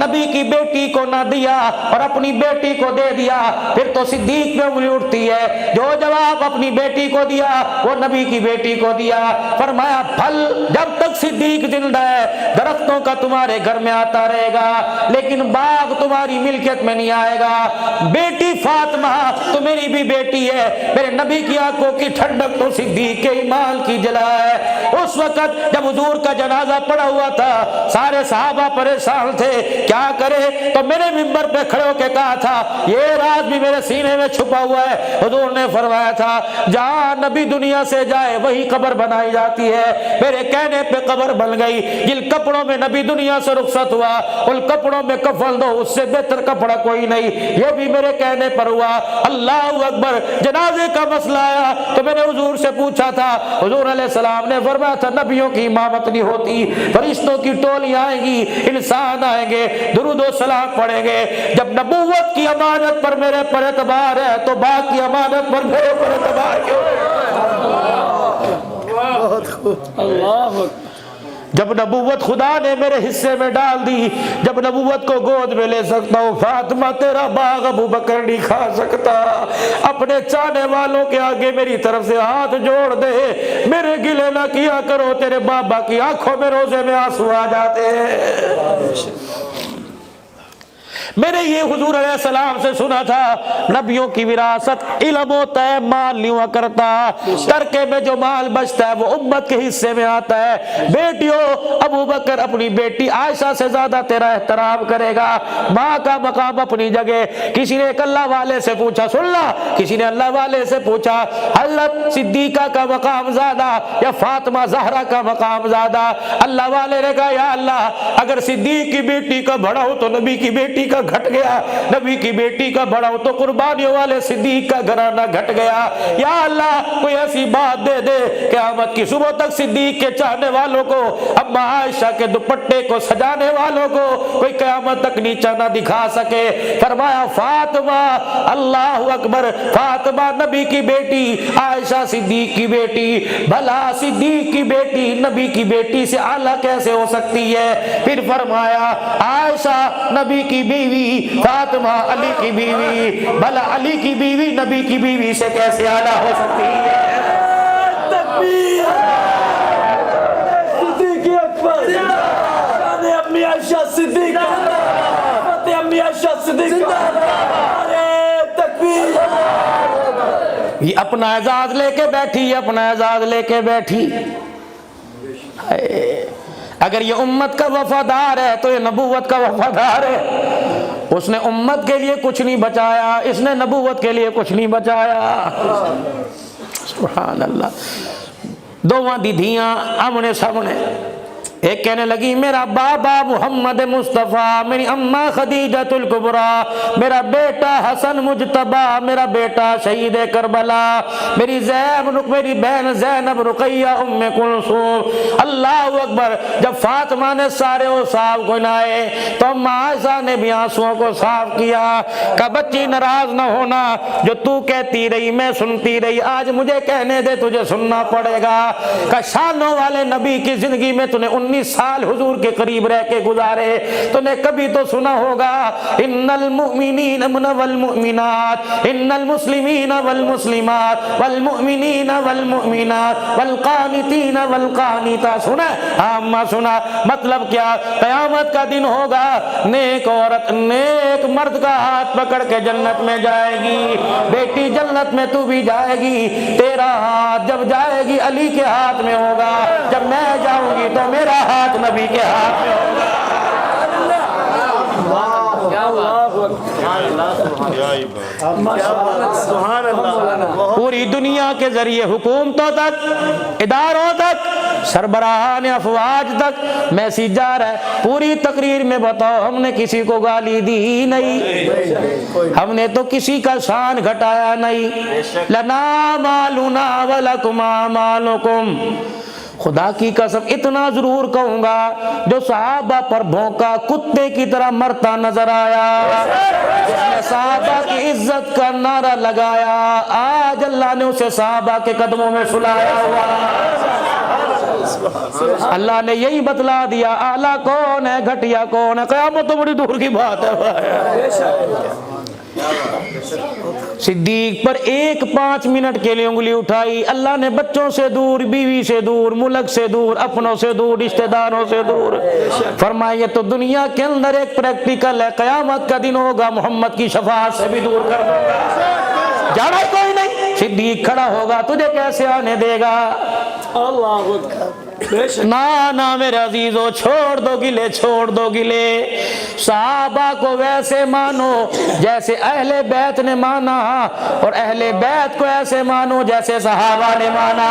نبی کی بیٹی کو نہ دیا اور اپنی بیٹی کو دے دیا، پھر تو صدیق میں انگلی اٹھتی ہے، جو جواب اپنی بیٹی کو دیا وہ نبی کی بیٹی کو دیا۔ فرمایا پھل جب تک صدیق زندہ ہے درختوں کا تمہارے گھر میں آتا رہے گا، لیکن باغ تمہاری ملکیت میں نہیں آئے گا۔ بیٹی فاطمہ تو میری بھی بیٹی ہے، میرے نبی کی آنکھوں کی ٹھنڈک تو صدیق کے ایمان کی جلا ہے۔ اس وقت جب حضور کا جنازہ پڑا ہوا تھا سارے صحابہ پریشان تھے کیا کرے، تو میرے منبر پہ کھڑے ہو کے کہا تھا یہ راز بھی میرے سینے میں چھپا ہوا ہے۔ حضور نے فرمایا تھا جہاں نبی دنیا سے جائے وہی قبر بنائی جاتی ہے، میرے کہنے پہ قبر بن گئی۔ جن کپڑوں میں نبی دنیا سے رخصت ہوا ان کپڑوں میں کفن دو، اس سے بہتر کپڑا کوئی نہیں، یہ بھی میرے کہنے پر ہوا۔ اللہ اکبر۔ جنازے کا مسئلہ آیا تو میں نے حضور سے پوچھا تھا، حضور علیہ السلام نے فرمایا تھا نبیوں کی امامت نہیں ہوتی، فرشتوں کی ٹولی آئیں گی، انسان آئیں گے، درود و سلام پڑھیں گے۔ جب نبوت کی امانت پر میرے پر اعتبار ہے تو باقی امانت پر میرے پر اعتبار کیوں؟ بہت خوب۔ اللہ جب نبوت خدا نے میرے حصے میں ڈال دی، جب نبوت کو گود میں لے سکتا ہوں، فاطمہ تیرا باغ ابو بکر نہیں کھا سکتا۔ اپنے چاہنے والوں کے آگے میری طرف سے ہاتھ جوڑ دے، میرے گلے نہ کیا کرو، تیرے بابا کی آنکھوں میں روزے میں آنسو آ جاتے ہیں۔ میں نے یہ حضور علیہ السلام سے سنا تھا نبیوں کی وراثت علم ہوتا ہے، مال نہیں ہوا کرتا، ترکے میں جو مال بچتا ہے وہ امت کے حصے میں آتا ہے۔ بیٹیوں ابو بکر اپنی بیٹی عائشہ سے زیادہ تیرا احترام کرے گا، ماں کا مقام اپنی جگہ۔ کسی نے ایک اللہ والے سے پوچھا، سن لا، کسی نے اللہ والے سے پوچھا حضرت صدیقہ کا مقام زیادہ یا فاطمہ زہرا کا مقام زیادہ؟ اللہ والے نے کہا یا اللہ اگر صدیق کی بیٹی کا بڑا ہو تو نبی کی بیٹی کا گھٹ گیا، نبی کی بیٹی کا بڑا ہو تو قربانیوں والے صدیق کا گھرانہ گھٹ گیا۔ یا اللہ کوئی ایسی بات دے دے قیامت کی صبح تک صدیق کے چاہنے والوں کو، اماں عائشہ کے دوپٹے کو سجانے والوں کو کوئی قیامت تک نیچا نہ دکھا سکے۔ فرمایا فاطمہ، اللہ اکبر، فاطمہ نبی کی بیٹی، عائشہ صدیق کی بیٹی، بھلا صدیق کی بیٹی نبی کی بیٹی سے اعلیٰ کیسے ہو سکتی ہے؟ پھر فرمایا عائشہ نبی کی بیوی، فاطمہ علی کی بیوی، بھلا علی کی بیوی نبی کی بیوی سے کیسے اعلیٰ ہو سکتی ہے؟ تکبیر، صدیق اکبر، شان امی عائشہ صدیق، فتح امی عائشہ صدیق، ارے تکبیر۔ یہ اپنا اعزاز لے کے بیٹھی، یہ اپنا اعزاز لے کے بیٹھی۔ اگر یہ امت کا وفادار ہے تو یہ نبوت کا وفادار ہے۔ اس نے امت کے لیے کچھ نہیں بچایا، اس نے نبوت کے لیے کچھ نہیں بچایا۔ سبحان اللہ۔ دوواں دیدیاں آمنے سامنے، ایک کہنے لگی میرا بابا محمد مصطفیٰ، میری اماں خدیجۃ الکبریٰ، میرا بیٹا حسن مجتبیٰ، میرا بیٹا شہید کربلا، میری بہن زینب رقیہ ام کلثوم۔ اللہ اکبر۔ جب فاطمہ نے سارے اوصاف گنائے تو اماں عائشہ نے بھی آنسوؤں کو صاف کیا، کہ بچی ناراض نہ ہونا، جو تو کہتی رہی میں سنتی رہی، آج مجھے کہنے دے تجھے سننا پڑے گا۔ کہ شانوں والے نبی کی زندگی میں تو نے 19 سال حضور کے قریب رہ کے گزارے، تو نے کبھی تو سنا ہوگا ان المؤمنین والمؤمنات، ان المسلمین والمسلمات، والمؤمنین والمؤمنات، والقانتین والقانتات۔ سنا؟ ہاں سنا۔ مطلب کیا؟ قیامت کا دن ہوگا، نیک عورت نیک مرد کا ہاتھ پکڑ کے جنت میں جائے گی۔ بیٹی جنت میں تو بھی جائے گی، تیرا ہاتھ جب جائے گی علی کے ہاتھ میں ہوگا، جب میں جاؤں گی تو میرا ہاتھ نبی کے ہاتھ میں ہوگا۔ سبحان اللہ، پوری دنیا کے ذریعے حکومتوں تک، اداروں تک، سربراہان افواج تک میسیج جا رہا ہے۔ پوری تقریر میں بتاؤ ہم نے کسی کو گالی دی ہی نہیں، ہم نے تو کسی کا شان گھٹایا نہیں۔ لنا مالنا ولکم اعمالکم، خدا کی قسم اتنا ضرور کہوں گا، جو صحابہ پر بھونکا کتے کی طرح مرتا نظر آیا، جس نے صحابہ کی عزت کا نعرہ لگایا، آج اللہ نے اسے صحابہ کے قدموں میں سلایا ہوا۔ اللہ نے یہی بتلا دیا اعلیٰ کون ہے گھٹیا کون ہے، قیامت تو بڑی دور کی بات ہے۔ صدیق پر 1-5 منٹ کے لیے انگلی اٹھائی، اللہ نے بچوں سے دور، بیوی سے دور، ملک سے دور، اپنوں سے دور، رشتہ داروں سے دور، فرمایا یہ تو دنیا کے اندر ایک پریکٹیکل ہے، قیامت کا دن ہوگا محمد کی شفاعت سے بھی دور کر دوں گا، جانا کوئی نہیں۔ صدیق کھڑا ہوگا، تجھے کیسے آنے دے گا؟ نا میرے عزیزو، چھوڑ دو گلے، چھوڑ دو گلے، صحابہ کو ویسے مانو جیسے اہل بیت نے مانا، اور اہل بیت کو ایسے مانو جیسے صحابہ نے مانا۔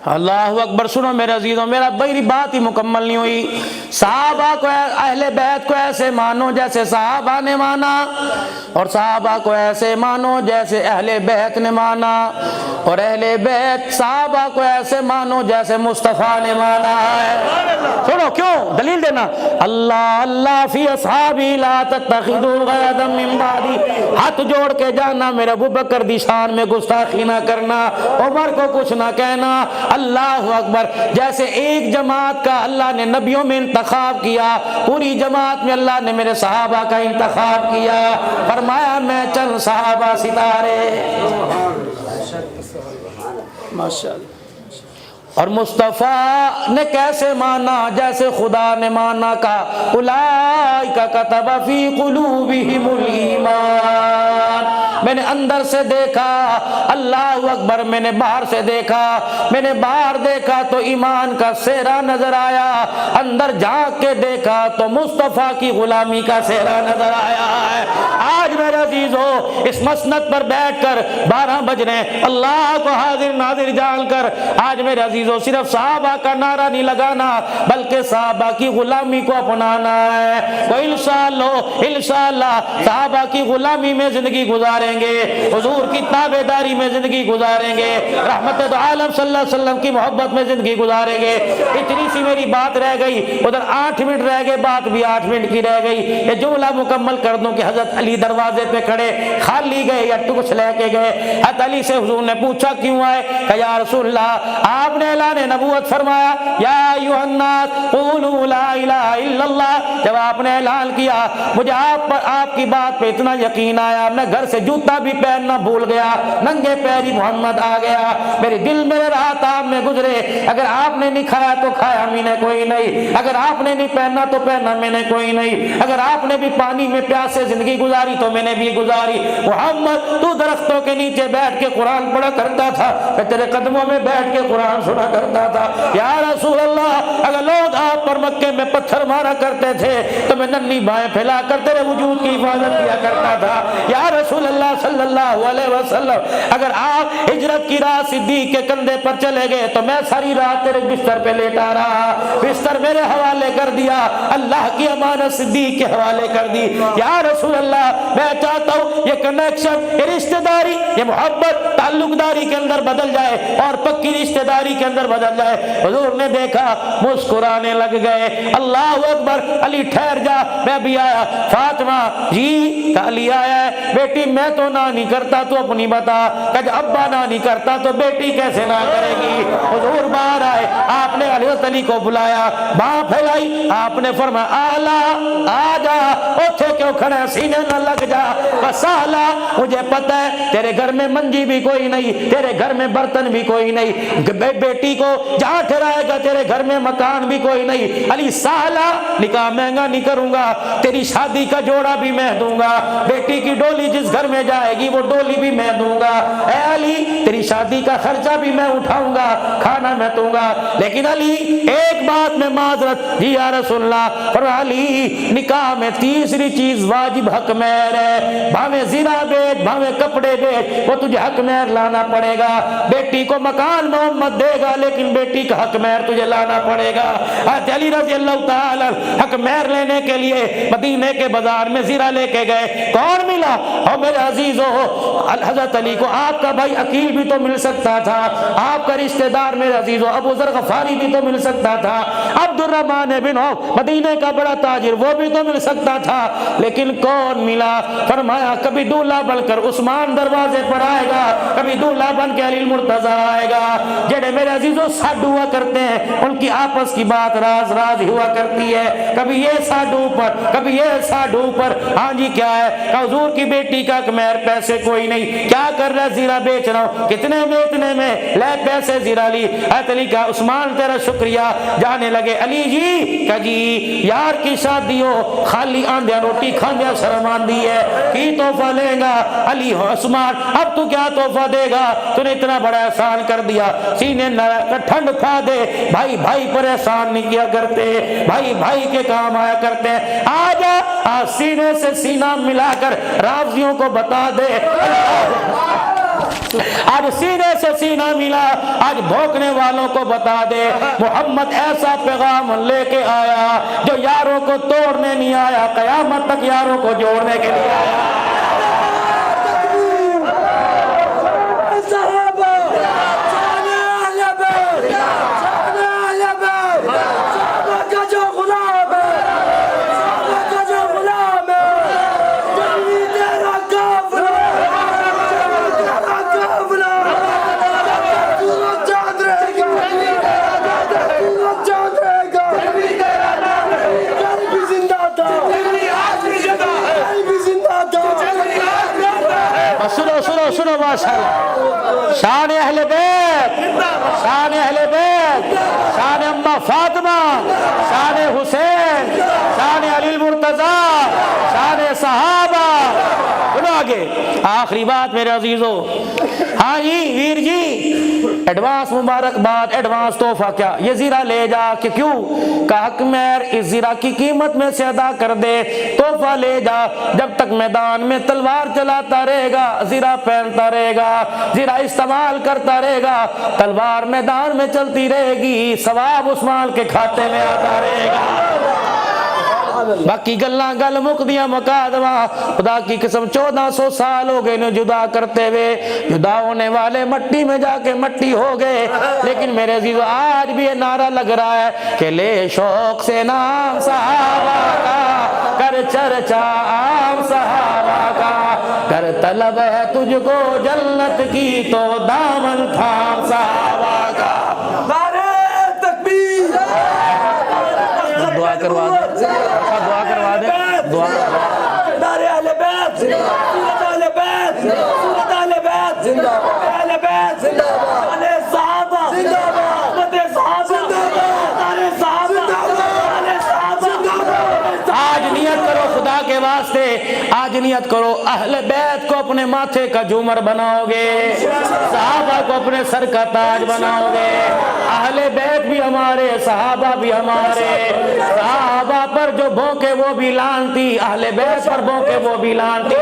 اللہ اکبر۔ سنو میرے عزیزوں، میرا میری بات ہی مکمل نہیں ہوئی۔ صحابہ کو، اہل بیت کو ایسے مانو جیسے صحابہ نے مانا، اور صحابہ کو ایسے مانو جیسے اہل بیت نے مانا، اور اہل بیت صحابہ کو ایسے مانو جیسے مصطفیٰ نے مانا ہے۔ سنو کیوں، دلیل دینا، اللہ اللہ فی اصحابی لا تتخذوا غرضا من بعدی، ہاتھ جوڑ کے جانا میرے ابوبکر دی شان میں گستاخی نہ کرنا، عمر کو کچھ نہ کہنا۔ اللہ اکبر۔ جیسے ایک جماعت کا اللہ نے نبیوں میں انتخاب کیا، پوری جماعت میں اللہ نے میرے صحابہ کا انتخاب کیا، فرمایا میں چند صحابہ ستارے، اور مصطفیٰ نے کیسے مانا جیسے خدا نے مانا، کا اولئک کتب فی قلوبہم الایمان۔ میں نے اندر سے دیکھا، اللہ اکبر، میں نے باہر سے دیکھا، میں نے باہر دیکھا تو ایمان کا سہرا نظر آیا، اندر جھانک کے دیکھا تو مصطفیٰ کی غلامی کا سہرا نظر آیا ہے۔ آج میرے عزیزو، اس مسند پر بیٹھ کر 12 بج رہے، اللہ کو حاضر ناظر جان کر آج میرے عزیزو صرف صحابہ کا نعرہ نہیں لگانا، بلکہ صحابہ کی غلامی کو اپنانا ہے۔ تو انشاءاللہ صحابہ کی غلامی میں زندگی گزاریں گے، حضور کی تابعداری میں زندگی گزاریں گے، رحمت دو عالم صلی اللہ علیہ وسلم کی محبت میں زندگی گزاریں گے۔ اتنی سی میری بات رہ گئی، ادھر 8 منٹ رہ گئے، بات بھی 8 منٹ کی رہ گئی۔ یہ جملہ مکمل کر دوں کہ حضرت علی دروازے پہ کھڑے، خالی گئے یا کچھ لے کے گئے؟ حضرت علی سے حضور نے پوچھا کیوں آئے؟ کہ یا رسول اللہ، آپ نے اعلان نبوت فرمایا، یا ایھا الناس قولوا لا الہ الا اللہ۔ جب آپ نے اعلان کیا، مجھے آپ کی بات پہ اتنا یقین آیا، میں گھر سے جوتا بھی پہننا بھول گیا، ننگے پیری محمد آ گیا، میرے دل میں رات آپ میں گزرے، اگر آپ نے نہیں کھایا تو کھایا میں نے کوئی نہیں، اگر آپ نے نہیں پہنا تو پہنا میں نے کوئی نہیں، اگر آپ نے بھی پانی میں پیاس سے زندگی گزاری تو میں نے بھی گزاری۔ محمد تو درختوں کے نیچے بیٹھ کے قرآن پڑھا کرتا تھا، میں تیرے قدموں میں بیٹھ کے قرآن سنا کرتا تھا۔ یا رسول اللہ، اگر لوگ آپ پر مکے میں پتھر مارا کرتے تھے تو میں ننھی بائیں پھیلا کر تیرے وجود کی حفاظت کیا کرتا تھا۔ یا رسول اللہ صلی اللہ علیہ وسلم، اگر آپ ہجرت کی راہ صدیق کے کندھے پر چلے گئے تو میں ساری رات تیرے بستر پہ لیٹا رہا، بستر میرے حوالے کر دیا، اللہ کی امانت صدیق کے حوالے کر دی۔ یا رسول اللہ، میں چاہتا ہوں یہ کنیکشن، یہ رشتہ داری، یہ محبت تعلق داری کے اندر بدل جائے اور پکی رشتہ داری کے اندر بدل جائے۔ حضور نے دیکھا، مسکرانے لگ گئے۔ اللہ اکبر، علی ٹھہر جا، میں بھی آیا۔ فاطمہ جی، علی آیا ہے؟ بیٹی میں تو تو نہ نہیں کرتا تو اپنی بتا، کہ ابا نہ نہیں کرتا تو بیٹی کیسے نہ کرے گی؟ حضور باہر آئے، آپ نے حضرت علی کو بلایا، باں پھیلائی، آپ نے فرمایا آلہ آ جا، اوتھے کیوں کھڑا ہے، سینے نہ لگ جا، بس آلہ مجھے پتہ ہے تیرے گھر میں منجی بھی کوئی نہیں، تیرے گھر میں برتن بھی کوئی نہیں، بیٹی کو جہاں ٹھہرائے گا تیرے گھر میں مکان بھی کوئی نہیں، علی سالہ نکاح مہنگا نہیں کروں گا، تیری شادی کا جوڑا بھی میں دوں گا، بیٹی کی ڈولی جس گھر میں جائے گی وہ ڈولی بھی میں دوں گا، اے علی تیری شادی کا خرچہ بھی میں اٹھاؤں گا، کھانا میں دوں گا، لیکن علی ایک بات میں معذرت، جی یا رسول اللہ، پر علی نکاح میں تیسری چیز واجب حق مہر ہے، بھاویں زنا بیچ بھاویں کپڑے بیچ وہ تجھے حق مہر لانا پڑے گا، بیٹی کو مکان محمد دے گا لیکن بیٹی کا حق مہر تجھے لانا پڑے گا۔ حضرت علی رضی اللہ تعالی حق مہر لینے کے لیے مدینے کے بازار میں زیرہ لے کے گئے، کون ملا؟ اور میرے عزیزو حضرت علی کو آپ کا بھائی عقیل بھی تو مل سکتا تھا، آپ کا رشتہ دار میرے عزیزو ابو ذر غفاری بھی تو مل سکتا تھا، عبد الرحمن بن عوف مدینے کا بڑا تاجر وہ بھی تو مل سکتا تھا، لیکن کون ملا؟ فرمایا کبھی دولہا بن کر عثمان دروازے پر آئے گا، کبھی دولہا بن کے علی المرتضی آئے گا، جڑے میرے عزیزو ساڈ ہوا کرتے ہیں ان کی آپس کی بات راز راز ہوا کرتی ہے، کبھی یہ ساڈ اوپر کبھی یہ ساڈ اوپر، ہاں جی کیا ہے کہ حضور کی بیٹی کا مہر پیسے کوئی نہیں، کیا کر رہا ہے؟ زیرہ بیچ رہا ہوں، کتنے میں؟ اتنے میں، لے پیسے زیرہ لی، حضرت علی کا عثمان تیرا شکریہ، جانے لگے، علی جی کہ جی یار کی شادی ہو خالی آندیا روٹی کھاندیا شرم آندی ہے، کی تحفہ لے گا؟ علی عثمان اب تو کیا تحفہ دے گا؟ تو نے اتنا بڑا احسان کر دیا، سینے ٹھنڈ کھا دے، بھائی بھائی پر احسان نہیں کیا کرتے، بھائی بھائی کے کام آیا کرتے ہیں، آجا آج سینے سے سینہ ملا کر رافضیوں کو بتا دے، آج سینے سے سینہ ملا، آج بھوکنے والوں کو بتا دے، محمد ایسا پیغام لے کے آیا جو یاروں کو توڑنے نہیں آیا، قیامت تک یاروں کو جوڑنے کے لیے آیا۔ سنو ماشاءاللہ، شان اہل بیت، شان اہل بیت، شان اماں فاطمہ، شان حسین، شان علی المرتضی، شان صحابہ۔ سنو آگے آخری بات میرے عزیزو، ہاں جی ویر جی ایڈوانس مبارکباد، ایڈوانس تحفہ کیا؟ یہ زیرہ لے جا، کہ کیوں؟ کہ حق مہر اس زیرہ کی قیمت میں سے ادا کر دے، تحفہ لے جا، جب تک میدان میں تلوار چلاتا رہے گا، زیرہ پہنتا رہے گا، زیرہ استعمال کرتا رہے گا، تلوار میدان میں چلتی رہے گی، ثواب عثمان کے کھاتے میں آتا رہے گا۔ باقی گلاں گل مکدیاں مقادمہ، خدا کی قسم 1400 سال ہو گئے جدا کرتے ہوئے، جدا ہونے والے مٹی میں جا کے مٹی ہو گئے، لیکن میرے عزیزو آج بھی یہ نعرہ لگ رہا ہے کہ لے شوق سے نام صحابہ کا، کر چرچا عام صحابہ کا، کر طلب ہے تجھ کو جنت کی تو دامن تھام صحابہ کا۔ نعرہ تکبیر، دعا کروا دے، دعا کروا دے، دعا نعرہ اہل بیت، سورت اہل بیت، سورت اہل بیت، اہل بیت، نعرہ صحابہ، نعرہ صحابہ، نعرہ صحابہ، نعرہ صحابہ۔ آج نیت کرو خدا کے واسطے، آج نیت کرو اہل بیت کو اپنے ماتھے کا جومر بناؤ گے، صحابہ کو اپنے سر کا تاج بناؤ گے، اہل بیت بھی ہمارے، صحابہ بھی ہمارے، صحابہ پر جو بھونکے وہ بھی لانتی، اہل بیت پر بھونکے وہ بھی لانتی۔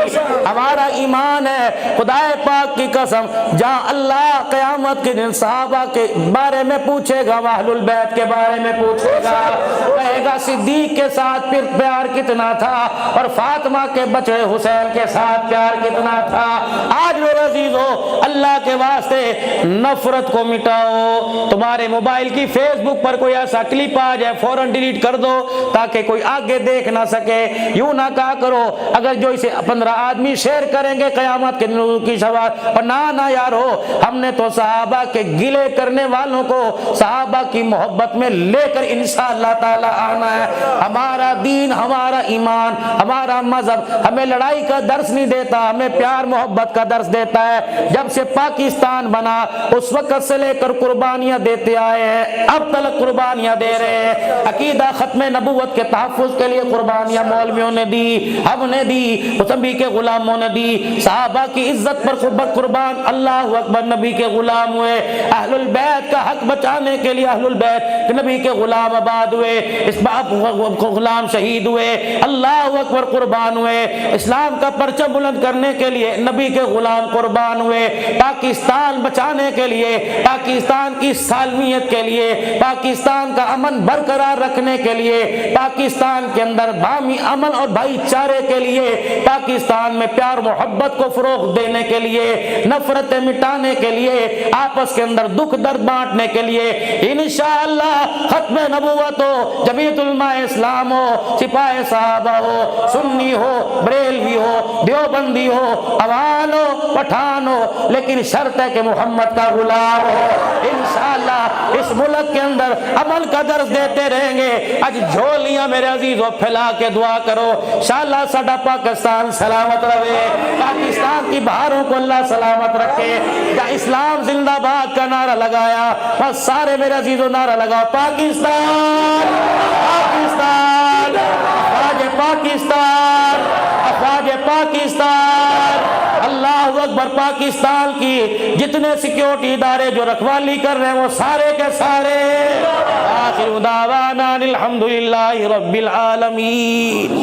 ہمارا ایمان ہے خدا پاک کی قسم، جہاں اللہ قیامت کے دن صحابہ کے بارے میں پوچھے گا، اہل البیت کے بارے میں پوچھے گا، کہے گا صدیق کے ساتھ پھر پیار کتنا تھا اور فاطمہ کے بچے حسین کے ساتھ پیار کتنا کرنا تھا. آج میرے عزیزو اللہ کے واسطے نفرت کو مٹاؤ. تمہارے موبائل کی فیس بک پر کوئی ایسا کلپ آ جائے فوراً ڈیلیٹ کر دو تاکہ کوئی آگے دیکھ نہ سکے. یوں نہ کہا کرو اگر جو اسے 15 آدمی شیئر کریں گے قیامت کے دن کی شفاعت. اور نہ یارو, ہم نے تو صحابہ کے گلے کرنے والوں کو صحابہ کی محبت میں لے کر انشاءاللہ تعالی آنا ہے. ہمارا دین, ہمارا ایمان, ہمارا مذہب ہمیں لڑائی کا درس نہیں دیتا, ہمیں پیار محبت کا درس دیتا ہے. جب سے پاکستان بنا اس وقت سے لے کر قربانیاں دیتے آئے ہیں, اب تک قربانیاں دے رہے ہیں. عقیدہ ختم نبوت کے تحفظ کے لیے قربانیاں مولویوں نے دی, ہم نے دی, نبی کے غلاموں نے دی. صحابہ کی عزت پر قربان, اللہ اکبر, نبی کے غلام ہوئے. اہل البیت کا حق بچانے کے لیے اہل البیت نبی کے غلام آباد ہوئے, اس باپ غلام شہید ہوئے, اللہ اکبر, قربان ہوئے. اسلام کا پرچم بلند کرنے کے لیے نبی کے غلام قربان ہوئے. پاکستان بچانے کے لیے, پاکستان کی سالمیت کے لیے, پاکستان کا امن برقرار رکھنے کے لیے, پاکستان کے اندر باہمی امن اور بھائی چارے کے لیے, پاکستان میں پیار محبت کو فروغ دینے کے لیے, نفرتیں مٹانے کے لیے, آپس کے اندر دکھ درد بانٹنے کے لیے انشاءاللہ ختم نبوت ہو, جمعیت علماء اسلام ہو, سپاہ صحابہ ہو, سنی ہو, بریلوی ہو, دیوبندی ہو, عوام ہو, پٹھان ہو, لیکن شرط ہے کہ محمد کا غلام ہو. انشاءاللہ اس ملک کے اندر عمل کا درس دیتے رہیں گے. آج جھولیاں میرے عزیزوں پھیلا کے دعا کرو انشاءاللہ ساڈا پاکستان سلامت رہے, پاکستان کی بہاروں کو اللہ سلامت رکھے. یا اسلام زندہ باد کا نعرہ لگایا, بس سارے میرے عزیزوں نعرہ لگاؤ, پاکستان پاکستان, افواج پاکستان, افواج پاکستان. اللہ اکبر. پاکستان کی جتنے سیکیورٹی ادارے جو رکھوالی کر رہے ہیں وہ سارے کے سارے. آخر دعوانا الحمدللہ رب العالمین.